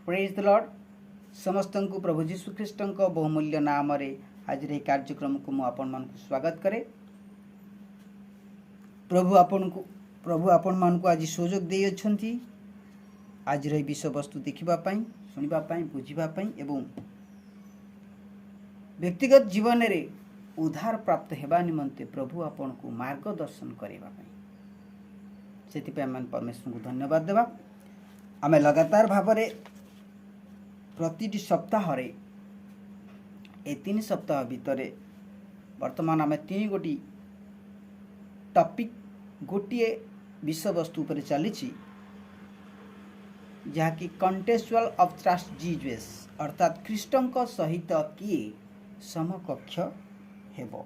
Praise the Lord समस्त को प्रभु जीशु ख्रीष्ट बहुमूल्य नाम आज कार्यक्रम को मुझे स्वागत करे। प्रभु आपण मान को आज सुजोग दे अच्छी आज विषय वस्तु देखापी शुणापी बुझापी एवं व्यक्तिगत जीवन में उद्धार प्राप्त होगा निमंते प्रभु आपण को मार्गदर्शन करने से परमेश्वर को धन्यवाद देवा। आम लगातार भाव प्रति सप्ताह ए 3 सप्ताह भितर वर्तमान आम 3 गोटी टॉपिक गोटे विषय वस्तु पर चली जहाँकि कंटेक्चुअल ऑफ ट्रस्ट जीजस अर्थात ख्रीष्टों सहित किए समकक्ष हेबो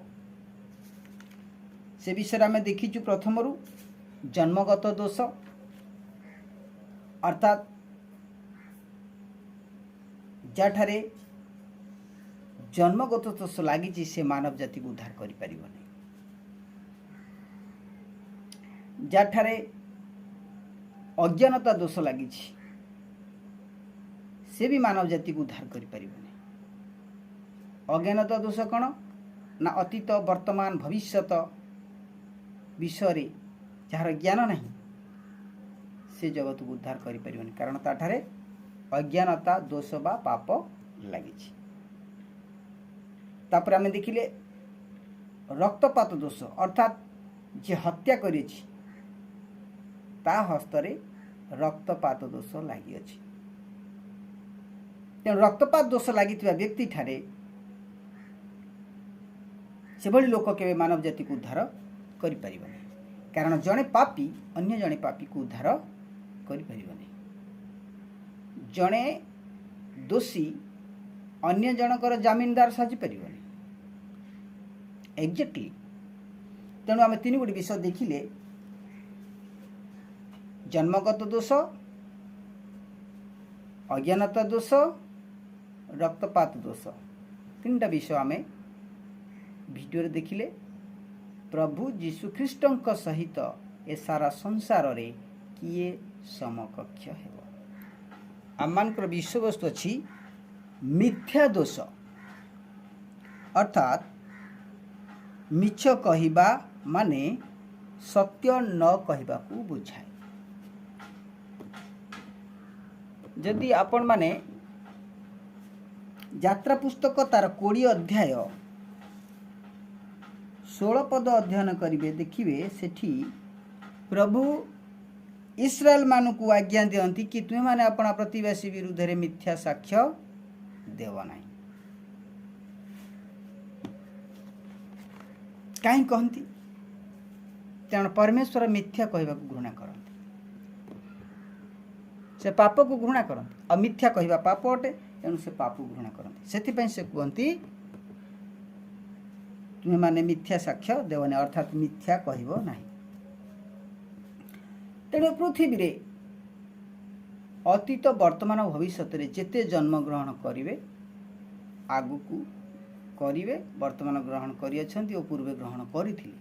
से विषय आम देखीचु। प्रथम जन्मगत दोष अर्थात जाठारे जन्मगत दोष लगी से मानव जाति को उद्धार करि परिबो नै। जाठारे अज्ञानता दोष लगी से भी मानव जाति को उद्धार करि परिबो नै। अज्ञानता दोष कौन ना अतीत वर्तमान भविष्यत विषय जार ज्ञान नहीं से जगत को उद्धार करि परिबो नै, कारण ताठारे अज्ञानता दोष बा पाप लगी। तापर आम देखिले रक्तपात दोष अर्थात जे हत्या करी ता हस्तरे रक्तपात दोष लगी अछि। तेणु रक्तपात दोष लगी व्यक्ति ठारे से भली लोक केवे मानव जाति को उद्धार करि परिबो नै, कारण जड़े पापी अन्य जड़े पापी को उद्धार करि परिबो नै। जड़े दोषी अन्य जनकर जमीनदार साजी परिबो नै एक्जेक्टली। तेणु आम 3 गोटी विषय देखिले जन्मगत दोष, अज्ञानता दोष, रक्तपात दोष 3टा विषय आम वीडियो देखिले। प्रभु जीशु ख्रीष्टों सहित ए सारा संसार रे किए समकक्ष हेबो। आमମାନଙ୍କର विषय वस्तु अच्छी मिथ्या दोष अर्थात मिछ कहिबा माने सत्य न कहिबा को बुझाए। जदि आपण माने यात्रा पुस्तक तार 20 अध्याय 16 पद अध्ययन करिवे देखिवे सेठी प्रभु इस्राएल मानु को आज्ञा दियंती कि तुम माने अपना प्रतिवासी विरुद्ध रे मिथ्या साक्ष्य देव नहीं। कहीं कहती तेणु परमेश्वर मिथ्या कहवा को घृणा करते, से पाप को घृणा करते। और मिथ्या कहवा पाप अटे, तेणु से पाप को घृणा करते। से से कहती तुम्हें माने मिथ्या साक्ष्य देवनी अर्थात मिथ्या कहब नहीं। तेणु पृथ्वी रे अतीत वर्तमान भविष्य जेते जन्म ग्रहण करेंगे आगु को करेंगे वर्तमान ग्रहण कर पूर्वे ग्रहण करथिले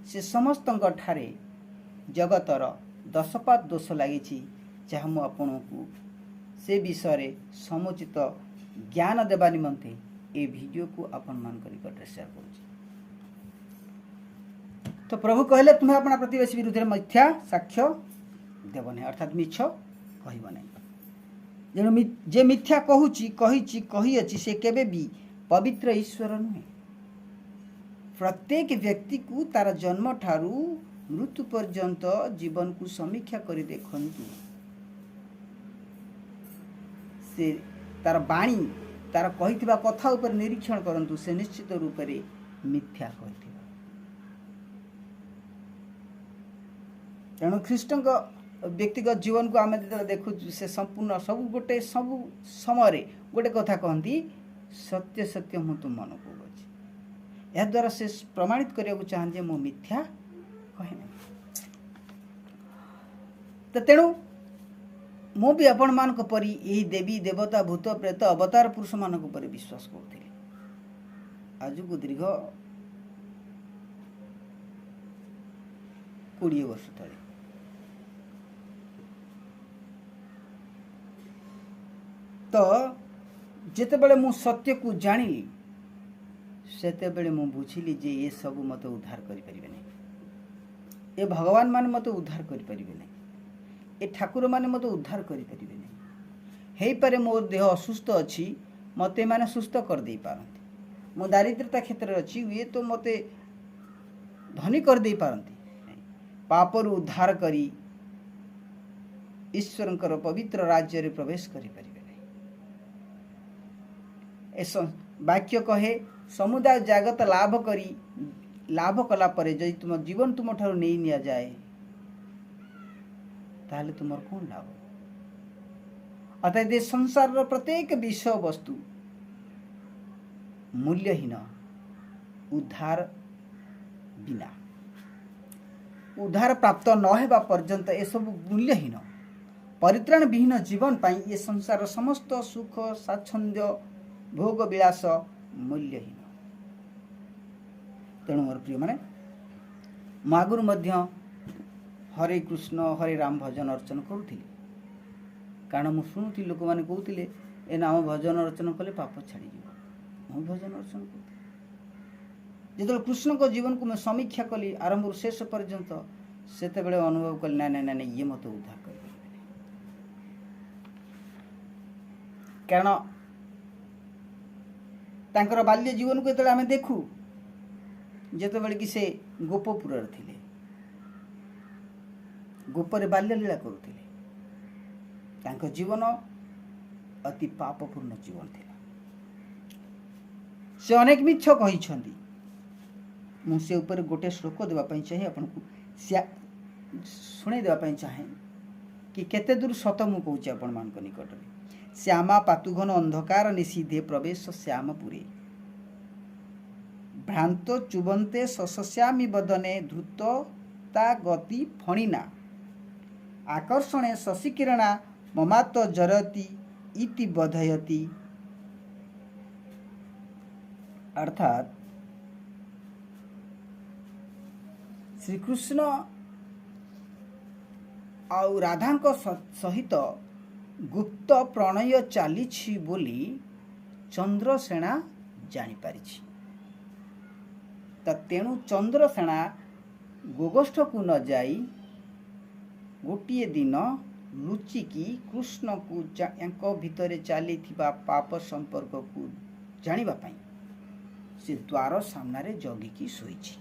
से समस्त ठारे जगतर दशपात दोष लगी जहाँ मु आपण को से विषय समुचित ज्ञान देवा निमंते ए वीडियो को आपण मान निकट शेयर करूँ। तो प्रभु कहले तुम्हें अपना प्रतिवेशी विरुद्ध मिथ्या साक्ष्य देवनी अर्थात मिछ कहब नहीं। जेणु जे मिथ्या कही अच्छी से केबे भी पवित्र ईश्वर नुहे। प्रत्येक व्यक्ति को तार जन्म ठारू मृत्यु पर्यंत जीवन को समीक्षा कर देखंतु से तार बाणी तार कहिथिबा कथा ऊपर निरीक्षण करंतु से निश्चित रूप से मिथ्या कहिथिबा। तेणु ख्रीष्टों व्यक्तिगत जीवन को आम जो देखु से संपूर्ण सब समय गोटे कथा कहती सत्य सत्य हूँ तुम मन को अच्छी या द्वारा से प्रमाणित करने चाहते मु मिथ्या कहे ना। तो तेणु मु भी आपण मान परी यही देवी देवता भूत प्रेत अवतार पुरुष मान पर विश्वास करुली। आज को दीर्घ 20 वर्ष तले तो जेतेबेले मु सत्य को जानिली सेतेबेले मु बुझिली जे ये सब मत उद्धार करि परिबे नै, ए भगवान मान मत उद्धार करि परिबे नै, ए ठाकुर मान मत उद्धार करि परिबे नै। हेई पारे मो देह असुस्थ अछि, मते माने सुस्थ कर दे पारंती, मो दारिद्रता क्षेत्र अछि ये तो मते धनी कर दे पारंती, पापर उद्धार करी ईश्वरंकर पवित्र राज्य रे प्रवेश करि परिबे नै। ए वाक्य कहे समुदाय जगत लाभ कला परे जदि तुम जीवन तुम ठार नहीं निया जाए ताहले तुमर कौन लाभ। अतः संसार रो प्रत्येक विषय वस्तु मूल्यहीन उद्धार बिना, उद्धार प्राप्त न हेबा पर्यंत ए सब मूल्यहीन परित्राण विहीन जीवन पाई ये संसार समस्त सुख स्वाच्छंद्य भोग विलास मूल्यहीन। तेणु मोर प्रिय माने आगुर मध्य हरे कृष्ण हरे राम भजन अर्चन करुथिली, कारण मु शुणुथी लोक मैंने कहते ए नाम भजन अर्चन कले पाप छाड़ी जीव। मु भजन अर्चन कर जो कृष्ण को जीवन को मैं समीक्षा कली आरंभ शेष पर्यंत सेते बेले अनुभव कली ना ना ना ये मत उद्धार कर, कारण तांकर बाल्य जीवन को आम देखू जेते बेले कि से गोपपुर थिले, गोपरे बाल्य लीला करुथिले, तांको जीवन अति पापपूर्ण जीवन थिला। से अनेक मिछ कहिछंती, मु से ऊपर गोटे श्लोक देवा पई चाहे आपन को सुनै देवा पई चाहे कि केते दूर सत मु कहूची आपन मान को निकट रे। श्यामा पातुघन अंधकार निषिधे प्रवेश श्यामपुरे, भ्रांत चुबंते सस्यामी बदने धृतता गति फणिना, आकर्षणे शशिकिरणा ममात जरती इति बधयति। अर्थात श्री कृष्ण आउ राधा सहित गुप्त प्रणय चली बोली चंद्रसेना जानीपारी। तेणु चंद्रसेना गोगोष्ठ को न जाई गोटे दिन लुचिकी कृष्ण को भितर चली पाप संपर्क को जानिबा पाई से द्वार सामने जगिकी शोइछि।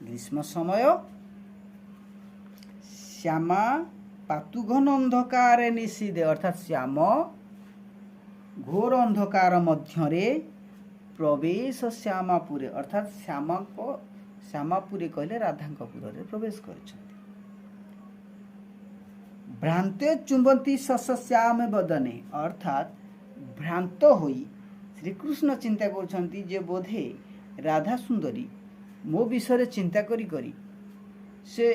ग्रीष्म समय श्यामा पातुघन अंधकार निषिधे, अर्थात श्याम घोर अंधकार मध्यरे प्रवेश श्यामापुरे, अर्थात श्यामापुरे कहले राधापुर रे प्रवेश कर। भ्रांते चुंबती सस्याम बदने, अर्थात भ्रांत होई श्रीकृष्ण चिंता करछंती जे बोधे राधा सुंदरी मो विषय चिंता करी करी से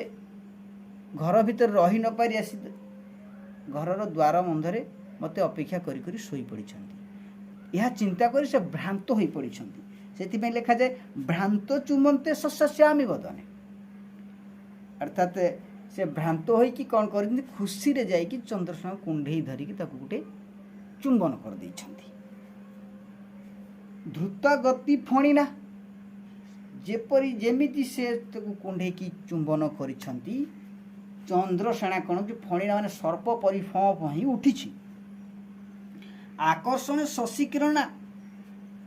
घर भीतर रही न पारि आसी घरर द्वार बंधरे मते अपेक्षा करी करी सोई पड़िछंती। यह चिंता करी से भ्रांत होई पड़िछंती, सेति में लिखा जाए भ्रांत चुंबन्ते सस्यामि बदने, अर्थात से भ्रांत होई कि कौन कर खुशी रे जाई कि चंद्रसेना कुंढेई धरिकी ताकू गुटे चुंबन कर दैछंती। द्रुत गति फणिना, जेपरी जेमिति से ताकू कुंढेई की चुंबन करिछंती, चंद्रसेना कौन कि फणिना माने सर्प परि फही उठिछि। आकर्षण शशिकिरणा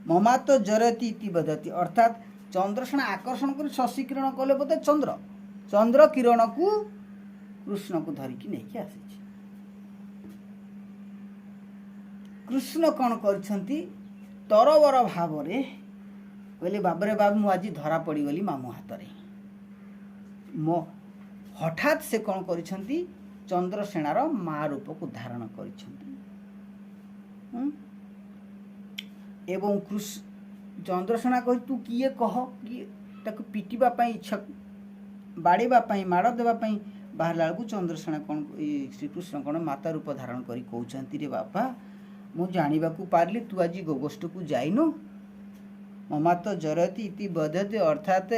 ममात जरती इति बदती, अर्थात चंद्रसेना आकर्षण कर शशिकिरण कले बोधे चंद्र किरण को कृष्ण को धरिकी नहीं आसी। कृष्ण कौन करछंती तरबर भाव रे कहले बाबरे बाबू मु आज धरा पड़ी गली मामू हाथ रे। मो हठात से कौन करछंती चंद्रसेनार माँ रूप को धारण करछंती एवं चंद्रसेना कह तू किए कह कि ताको पिटिबा पई इच्छा बाड़ेबा पई माड़ देबा पई बाहरला को चंद्रसेना कौन श्रीकृष्ण कौन माता रूप धारण करी कहउछंती रे बापा मु जानिबा को पारली तू आज गोगोष्ठ को जाइनो ममात जरती इति बदते, अर्थात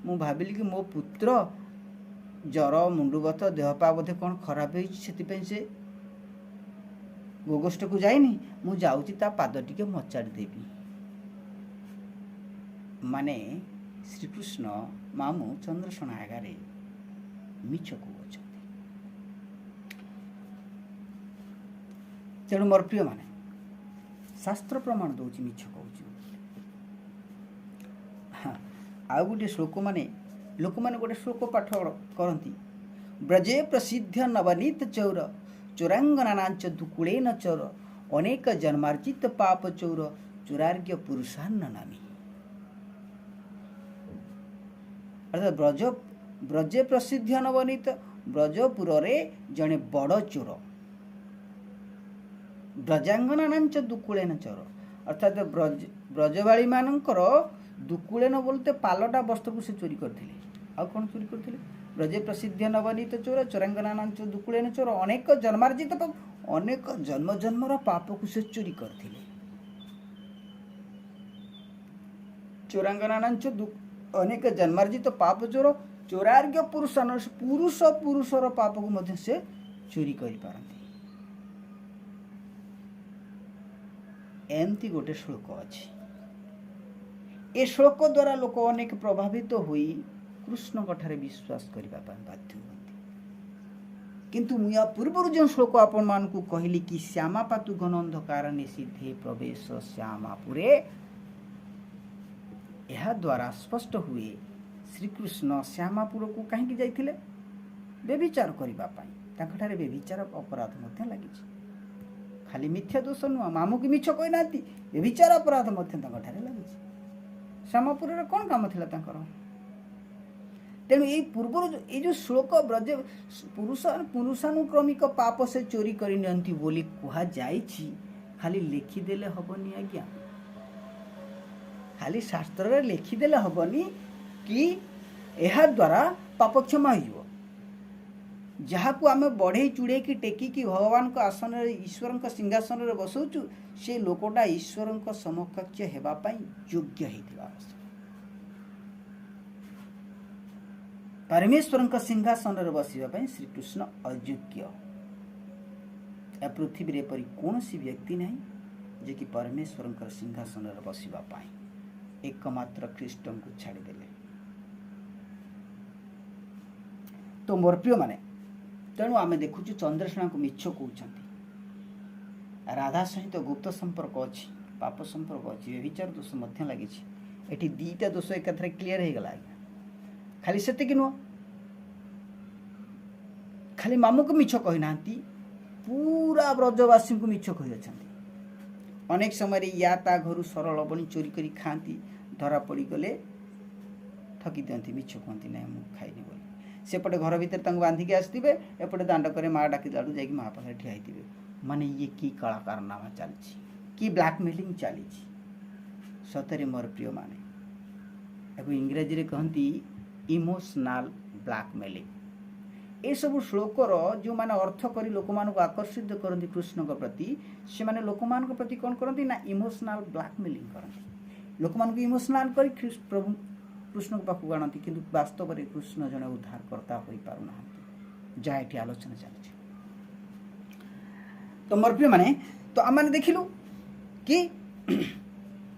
मु भाबिली कि मो पुत्र जर मुंडुबत देहपा बोधे कौन खराब से ଗୋଗୋଷ୍ଠକୁ ଯାଇନି, ମୁଁ ଯାଉଛି ତା ପାଦ ଟିକେ ମଚାଡ଼ି ଦେବି। ମାନେ ଶ୍ରୀକୃଷ୍ଣ ମାମୁଁ ଚନ୍ଦ୍ରଶଣା ଆଗରେ ମିଛ କହୁଅଛନ୍ତି। ତେଣୁ ମୋର ପ୍ରିୟମାନେ, ଶାସ୍ତ୍ର ପ୍ରମାଣ ଦେଉଛି ମିଛ କହୁଛି। ଆଉ ଗୋଟିଏ ଲୋକମାନେ ଗୋଟେ ଶ୍ଲୋକ ପାଠ କରନ୍ତି। ବ୍ରଜେ ପ୍ରସିଦ୍ଧ ନବନୀତ ଚୌର ଚୋରାଙ୍ଗନାନାଞ୍ଚ ଦୁକୁଳେନ ଚୋର ଅନେକ ଜନ୍ମାର୍ଜିତ ପାପ ଚୌର ଚୋରାର୍ଘ୍ୟ ପୁରୁଷାନ୍ନ ନାମୀ। ଅର୍ଥାତ୍ ବ୍ରଜେ ପ୍ରସିଦ୍ଧ ନବନୀତ, ବ୍ରଜପୁରରେ ଜଣେ ବଡ଼ ଚୋର। ବ୍ରଜାଙ୍ଗନାନାଞ୍ଚ ଦୁକୁଳେନ ଚୋର, ଅର୍ଥାତ୍ ବ୍ରଜବାଳୀ ମାନଙ୍କର ଦୁକୁଳେନ ବୋଲତେ ପାଲଟା ବସ୍ତ୍ରକୁ ସେ ଚୋରି କରିଥିଲେ। ଆଉ କ'ଣ ଚୋରି କରିଥିଲେ? ବ୍ରଜେ ପ୍ରସିଦ୍ଧ ନବନୀତ ଚୋର ଚୋରାଙ୍ଗନାନାଞ୍ଚ ଦୁକୁଳେନ ଚୋର ଅନେକ ଜନ୍ମାର୍ଜିତ ପାପ, ଅନେକ ଜନ୍ମ ଜନ୍ମର ପାପକୁ ସେ ଚୋରି କରିଥିଲେ। ଚୋରାଙ୍ଗନାନାଞ୍ଚ ଅନେକ ଜନ୍ମାର୍ଜିତ ପାପ ଚୋର ଚୋରାର୍ଘ୍ୟ ପୁରୁଷର ପାପକୁ ମଧ୍ୟ ସେ ଚୋରି କରିପାରନ୍ତି। ଏମିତି ଗୋଟେ ଶ୍ଲୋକ ଅଛି। ଏ ଶ୍ଲୋକ ଦ୍ୱାରା ଲୋକ ଅନେକ ପ୍ରଭାବିତ ହୋଇ କୃଷ୍ଣଙ୍କଠାରେ ବିଶ୍ୱାସ କରିବା ପାଇଁ ବାଧ୍ୟ ହୁଅନ୍ତି। କିନ୍ତୁ ମୁଁ ୟା ପୂର୍ବରୁ ଯେଉଁ ଶ୍ଲୋକ ଆପଣମାନଙ୍କୁ କହିଲି କି ଶ୍ୟାମା ପାତୁ ଘନ ଅନ୍ଧକାର ନିଷିଦ୍ଧେ ପ୍ରବେଶ ଶ୍ୟାମାପୁରେ, ଏହାଦ୍ୱାରା ସ୍ପଷ୍ଟ ହୁଏ ଶ୍ରୀକୃଷ୍ଣ ଶ୍ୟାମାପୁରକୁ କାହିଁକି ଯାଇଥିଲେ? ବ୍ୟଭିଚାର କରିବା ପାଇଁ। ତାଙ୍କଠାରେ ବ୍ୟଭିଚାର ଅପରାଧ ମଧ୍ୟ ଲାଗିଛି। ଖାଲି ମିଥ୍ୟା ଦୋଷ ନୁହଁ, ମାମୁଁକୁ ମିଛ କହିନାହାନ୍ତି, ବ୍ୟଭିଚାର ଅପରାଧ ମଧ୍ୟ ତାଙ୍କଠାରେ ଲାଗିଛି। ଶ୍ୟାମାପୁରରେ କ'ଣ କାମ ଥିଲା ତାଙ୍କର? ତେଣୁ ଏଇ ପୂର୍ବରୁ ଏଇ ଯେଉଁ ଶ୍ଲୋକ ବ୍ରଜେ ପୁରୁଷାନୁକ୍ରମିକ ପାପ ସେ ଚୋରି କରି ନିଅନ୍ତି ବୋଲି କୁହାଯାଇଛି, ଖାଲି ଲେଖିଦେଲେ ହବନି ଆଜ୍ଞା। ଖାଲି ଶାସ୍ତ୍ରରେ ଲେଖିଦେଲେ ହବନି କି ଏହାଦ୍ୱାରା ପାପ କ୍ଷମା ହୋଇଯିବ। ଯାହାକୁ ଆମେ ବଢ଼େଇ ଚୁଡ଼େଇକି ଟେକିକି ଭଗବାନଙ୍କ ଆସନରେ ଈଶ୍ୱରଙ୍କ ସିଂହାସନରେ ବସଉଛୁ, ସେ ଲୋକଟା ଈଶ୍ୱରଙ୍କ ସମକକ୍ଷ ହେବା ପାଇଁ ଯୋଗ୍ୟ ହେଇଥିବା ଆବଶ୍ୟକ। ପରମେଶ୍ୱରଙ୍କ ସିଂହାସନରେ ବସିବା ପାଇଁ ଶ୍ରୀକୃଷ୍ଣ ଅଯୋଗ୍ୟ। ଏ ପୃଥିବୀରେ ଏପରି କୌଣସି ବ୍ୟକ୍ତି ନାହିଁ ଯେ କି ପରମେଶ୍ୱରଙ୍କର ସିଂହାସନରେ ବସିବା ପାଇଁ ଏକମାତ୍ର ଖ୍ରୀଷ୍ଟଙ୍କୁ ଛାଡ଼ିଦେଲେ। ତ ମୋର ପ୍ରିୟମାନେ, ତେଣୁ ଆମେ ଦେଖୁଛୁ ଚନ୍ଦ୍ରଶଣାଙ୍କୁ ମିଛ କହୁଛନ୍ତି। ରାଧା ସହିତ ଗୁପ୍ତ ସମ୍ପର୍କ ଅଛି, ପାପ ସମ୍ପର୍କ ଅଛି, ବ୍ୟଭିଚାର ଦୋଷ ମଧ୍ୟ ଲାଗିଛି। ଏଠି ଦୁଇଟା ଦୋଷ ଏକାଥରେ କ୍ଲିୟର ହେଇଗଲା ଆଜ୍ଞା। ଖାଲି ସେତିକି ନୁହଁ, ଖାଲି ମାମୁଁକୁ ମିଛ କହିନାହାନ୍ତି, ପୁରା ବ୍ରଜବାସୀଙ୍କୁ ମିଛ କହିଅଛନ୍ତି। ଅନେକ ସମୟରେ ୟା ତା ଘରୁ ସରଳ ବଣି ଚୋରି କରି ଖାଆନ୍ତି, ଧରା ପଡ଼ିଗଲେ ଠକି ଦିଅନ୍ତି, ମିଛ କୁହନ୍ତି ନାହିଁ ମୁଁ ଖାଇନି ବୋଲି। ସେପଟେ ଘର ଭିତରେ ତାଙ୍କୁ ବାନ୍ଧିକି ଆସିଥିବେ, ଏପଟେ ଦାଣ୍ଡକରେ ମା ଡାକିଲାଠୁ ଯାଇକି ମା ପାଖରେ ଠିଆ ହେଇଥିବେ। ମାନେ ଇଏ କି କଳାକାରନାମା ଚାଲିଛି, କି ବ୍ଲାକମେଲିଂ ଚାଲିଛି। ସତରେ ମୋର ପ୍ରିୟମାନେ, ତାକୁ ଇଂରାଜୀରେ କହନ୍ତି ଇମୋସନାଲ ବ୍ଲାକମେଲିଂ। ଏସବୁ ଶ୍ଲୋକର ଯେଉଁମାନେ ଅର୍ଥ କରି ଲୋକମାନଙ୍କୁ ଆକର୍ଷିତ କରନ୍ତି କୃଷ୍ଣଙ୍କ ପ୍ରତି, ସେମାନେ ଲୋକମାନଙ୍କ ପ୍ରତି କ'ଣ କରନ୍ତି ନା ଇମୋସନାଲ ବ୍ଲାକମେଲିଂ କରନ୍ତି। ଲୋକମାନଙ୍କୁ ଇମୋସନାଲ କରି ପ୍ରଭୁ କୃଷ୍ଣଙ୍କ ପାଖକୁ ଆଣନ୍ତି, କିନ୍ତୁ ବାସ୍ତବରେ କୃଷ୍ଣ ଜଣେ ଉଦ୍ଧାରକର୍ତ୍ତା ହୋଇପାରୁନାହାନ୍ତି, ଯାହା ଏଠି ଆଲୋଚନା ଚାଲିଛି। ତ ମୋର ପ୍ରିୟମାନେ, ତ ଆମମାନେ ଦେଖିଲୁ କି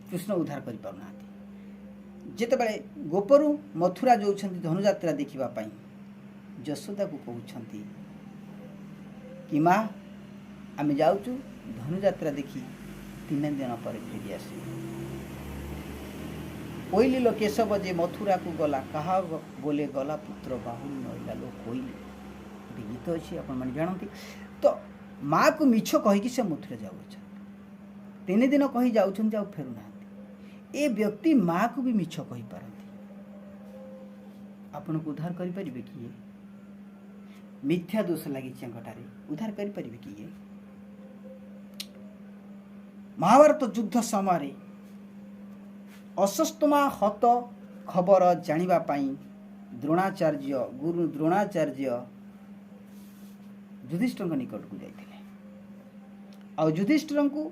କୃଷ୍ଣ ଉଦ୍ଧାର କରିପାରୁନାହାନ୍ତି। ଯେତେବେଳେ ଗୋପରୁ ମଥୁରା ଯାଉଛନ୍ତି ଧନୁଯାତ୍ରା ଦେଖିବା ପାଇଁ, ଯଶୋଦାକୁ କହୁଛନ୍ତି କି ମା, ଆମେ ଯାଉଛୁ ଧନୁଯାତ୍ରା ଦେଖି 3 ଦିନ ପରେ ଫେରି ଆସିବୁ। କୋଇଲିଲ କେଶବ ଯେ ମଥୁରାକୁ ଗଲା, କାହା ବୋଲେ ଗଲା ପୁତ୍ର ବାହୁନି ନଇଲା ଲୋ କୋଇଲି। ଗୋଟେ ଗୀତ ଅଛି, ଆପଣମାନେ ଜାଣନ୍ତି। ତ ମାଆକୁ ମିଛ କହିକି ସେ ମଥୁରା ଯାଉଅଛନ୍ତି, 3 ଦିନ କହି ଯାଉଛନ୍ତି, ଆଉ ଫେରୁନାହାନ୍ତି। ଏ ବ୍ୟକ୍ତି ମାଆକୁ ବି ମିଛ କହିପାରନ୍ତି। ଆପଣଙ୍କୁ ଉଦ୍ଧାର କରିପାରିବେ କି? ମିଥ୍ୟା ଦୋଷ ଲାଗିଛି ତାଙ୍କଠାରେ, ଉଦ୍ଧାର କରିପାରିବେ କି? ମହାଭାରତ ଯୁଦ୍ଧ ସମୟରେ ଅଶ୍ୱତ୍ଥାମା ହତ ଖବର ଜାଣିବା ପାଇଁ ଗୁରୁ ଦ୍ରୋଣାଚାର୍ଯ୍ୟ ଯୁଧିଷ୍ଠିରଙ୍କ ନିକଟକୁ ଯାଇଥିଲେ। ଆଉ ଯୁଧିଷ୍ଠିରଙ୍କୁ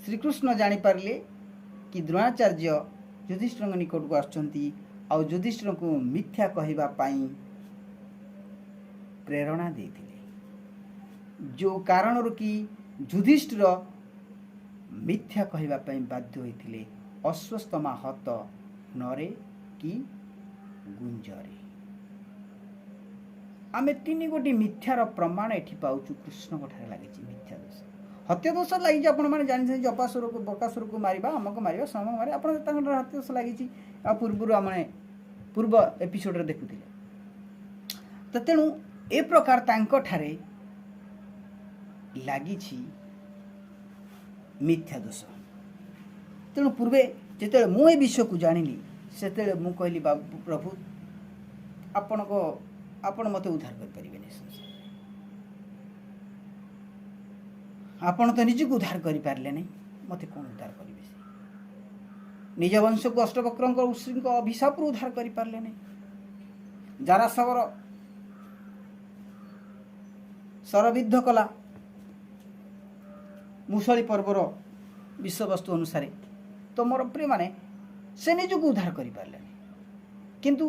ଶ୍ରୀକୃଷ୍ଣ ଜାଣିପାରିଲେ କି ଦ୍ରୋଣାଚାର୍ଯ୍ୟ ଯୁଧିଷ୍ଠିରଙ୍କ ନିକଟକୁ ଆସୁଛନ୍ତି, ଆଉ ଯୁଧିଷ୍ଠିରଙ୍କୁ ମିଥ୍ୟା କହିବା ପାଇଁ ପ୍ରେରଣା ଦେଇଥିଲେ। ଯେଉଁ କାରଣରୁ କି ଯୁଧିଷ୍ଠିର ମିଥ୍ୟା କହିବା ପାଇଁ ବାଧ୍ୟ ହୋଇଥିଲେ ଅଶ୍ୱସ୍ତମା ହତ ନରେ କି ଗୁଞ୍ଜରେ। ଆମେ 3 ମିଥ୍ୟାର ପ୍ରମାଣ ଏଠି ପାଉଛୁ କୃଷ୍ଣଙ୍କ ଠାରେ ଲାଗିଛି ମିଥ୍ୟା ଦୋଷ। ହତ୍ୟା ଦୋଷ ଲାଗିଛି, ଆପଣମାନେ ଜାଣିଛନ୍ତି ଜପାସୁରକୁ ବକାସୁରକୁ ମାରିବା, ଆମକୁ ମାରିବା, ସମକୁ ମାରିବା, ଆପଣ ତାଙ୍କର ହତ୍ୟା ଦୋଷ ଲାଗିଛି। ଆଉ ପୂର୍ବରୁ ଆମେ ପୂର୍ବ ଏପିସୋଡ଼ରେ ଦେଖୁଥିଲେ। ତ ତେଣୁ ଏ ପ୍ରକାର ତାଙ୍କଠାରେ ଲାଗିଛି ମିଥ୍ୟା ଦୋଷ। ତେଣୁ ପୂର୍ବେ ଯେତେବେଳେ ମୁଁ ଏ ବିଷୟକୁ ଜାଣିଲି ସେତେବେଳେ ମୁଁ କହିଲି ପ୍ରଭୁ ଆପଣ ମୋତେ ଉଦ୍ଧାର କରିପାରିବେନି। ଆପଣ ତ ନିଜକୁ ଉଦ୍ଧାର କରିପାରିଲେ ନାହିଁ, ମୋତେ କ'ଣ ଉଦ୍ଧାର କରିବେ? ସେ ନିଜ ବଂଶକୁ ଅଷ୍ଟବକ୍ରଙ୍କ ଋଷିଙ୍କ ଅଭିଶାପରୁ ଉଦ୍ଧାର କରିପାରିଲେ ନାହିଁ। ଜାରାଶବର ଶରବିଦ୍ଧ କଲା ମୁଷଳି ପର୍ବର ବିଷୟବସ୍ତୁ ଅନୁସାରେ। ତ ମୋର ପ୍ରିୟମାନେ ସେ ନିଜକୁ ଉଦ୍ଧାର କରିପାରିଲେନି। କିନ୍ତୁ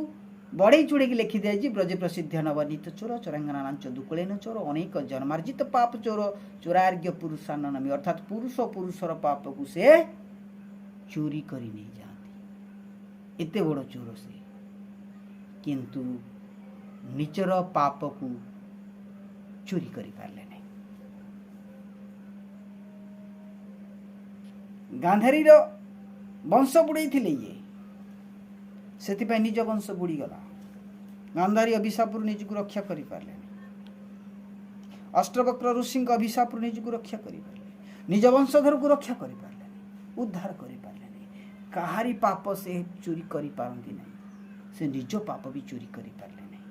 ବଢ଼େଇ ଚୁଡ଼େଇକି ଲେଖିଦିଆଯାଇଛି ବ୍ରଜ ପ୍ରସିଦ୍ଧ ନବନୀତ ଚୋର ଚୋରାଙ୍ଗନା ଲାଞ୍ଚ ଦୁକୁଳେନ ଚୋର ଅନେକ ଜନ୍ମାର୍ଜିତ ପାପ ଚୋର ଚୋରାର୍ଘ୍ୟ ପୁରୁଷାନନମୀ। ଅର୍ଥାତ୍ ପୁରୁଷର ପାପକୁ ସେ ଚୋରି କରି ନେଇଯାଆନ୍ତି। ଏତେ ବଡ଼ ଚୋର ସେ, କିନ୍ତୁ ନିଜର ପାପକୁ ଚୋରି କରିପାରିଲେ ନାହିଁ। ଗାନ୍ଧାରୀର ବଂଶ ବୁଡ଼େଇଥିଲେ ଇଏ, ସେଥିପାଇଁ ନିଜ ବଂଶ ବୁଡ଼ିଗଲା। ଗାନ୍ଧାରୀ ଅଭିଶାପରୁ ନିଜକୁ ରକ୍ଷା କରିପାରିଲେନି। ଅଷ୍ଟବକ୍ର ଋଷିଙ୍କ ଅଭିଶାପରୁ ନିଜକୁ ରକ୍ଷା କରିପାରିଲେ, ନିଜ ବଂଶଧରକୁ ରକ୍ଷା କରିପାରିଲେନି, ଉଦ୍ଧାର କରିପାରିଲେନି। କାହାରି ପାପ ସେ ଚୋରି କରିପାରନ୍ତି ନାହିଁ, ସେ ନିଜ ପାପ ବି ଚୋରି କରିପାରିଲେ ନାହିଁ।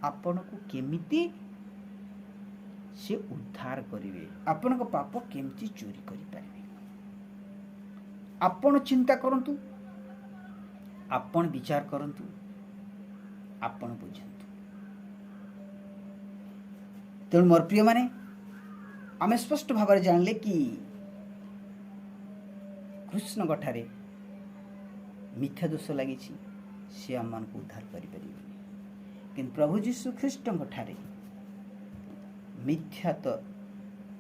ଆପଣଙ୍କୁ କେମିତି ସେ ଉଦ୍ଧାର କରିବେ? ଆପଣଙ୍କ ପାପ କେମିତି ଚୋରି କରିପାରିବେ? ଆପଣ ଚିନ୍ତା କରନ୍ତୁ, ଆପଣ ବିଚାର କରନ୍ତୁ, ଆପଣ ବୁଝନ୍ତୁ। ତେଣୁ ମୋର ପ୍ରିୟମାନେ ଆମେ ସ୍ପଷ୍ଟ ଭାବରେ ଜାଣିଲେ କି କୃଷ୍ଣଙ୍କଠାରେ ମିଥ୍ୟା ଦୋଷ ଲାଗିଛି, ସେ ଆମମାନଙ୍କୁ ଉଦ୍ଧାର କରିପାରିବେନି। କିନ୍ତୁ ପ୍ରଭୁ ଯୀଶୁ ଖ୍ରୀଷ୍ଟଙ୍କଠାରେ ମିଥ୍ୟା ତ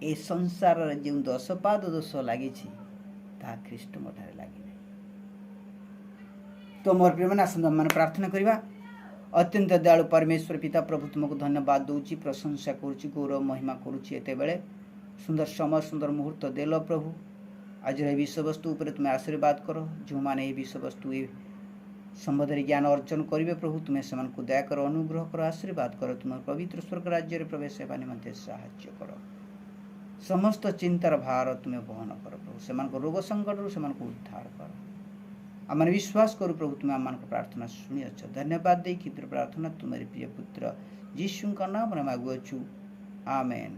ଏ ସଂସାରରେ ଯେଉଁ 10 ପାଦ ଦୋଷ ଲାଗିଛି ତାହା ଖ୍ରୀଷ୍ଟଙ୍କଠାରେ ଲାଗିନାହିଁ। ତ ମୋର ପ୍ରିୟମାନେ ଆସନ୍ତୁ ଆମମାନେ ପ୍ରାର୍ଥନା କରିବା। ଅତ୍ୟନ୍ତ ଦୟାଳୁ ପରମେଶ୍ୱର ପିତା ପ୍ରଭୁ ତୁମକୁ ଧନ୍ୟବାଦ ଦେଉଛି, ପ୍ରଶଂସା କରୁଛି, ଗୌରବ ମହିମା କରୁଛି। ଏତେବେଳେ ସୁନ୍ଦର ସମୟ ସୁନ୍ଦର ମୁହୂର୍ତ୍ତ ଦେଲ ପ୍ରଭୁ। ଆଜିର ଏ ବିଷୟବସ୍ତୁ ଉପରେ ତୁମେ ଆଶୀର୍ବାଦ କର। ଯେଉଁମାନେ ଏ ବିଷୟବସ୍ତୁ ଏ ସମ୍ବନ୍ଧରେ ଜ୍ଞାନ ଅର୍ଜନ କରିବେ ପ୍ରଭୁ ତୁମେ ସେମାନଙ୍କୁ ଦୟାକର, ଅନୁଗ୍ରହ କର, ଆଶୀର୍ବାଦ କର। ତୁମ ପବିତ୍ର ସ୍ୱର୍ଗ ରାଜ୍ୟରେ ପ୍ରବେଶ ହେବା ନିମନ୍ତେ ସାହାଯ୍ୟ କର। ସମସ୍ତ ଚିନ୍ତାର ଭାର ତୁମେ ବହନ କର ପ୍ରଭୁ। ସେମାନଙ୍କ ରୋଗ ସଂକଟରୁ ସେମାନଙ୍କୁ ଉଦ୍ଧାର କର। ଆମେ ବିଶ୍ୱାସ କରୁ ପ୍ରଭୁ ତୁମେ ଆମମାନଙ୍କ ପ୍ରାର୍ଥନା ଶୁଣିଅଛ। ଧନ୍ୟବାଦ ଦେଇ କ୍ଷୁଦ୍ର ପ୍ରାର୍ଥନା ତୁମରି ପ୍ରିୟ ପୁତ୍ର ଯୀଶୁଙ୍କ ନାମରେ ମାଗୁଅଛୁ, ଆମେନ୍।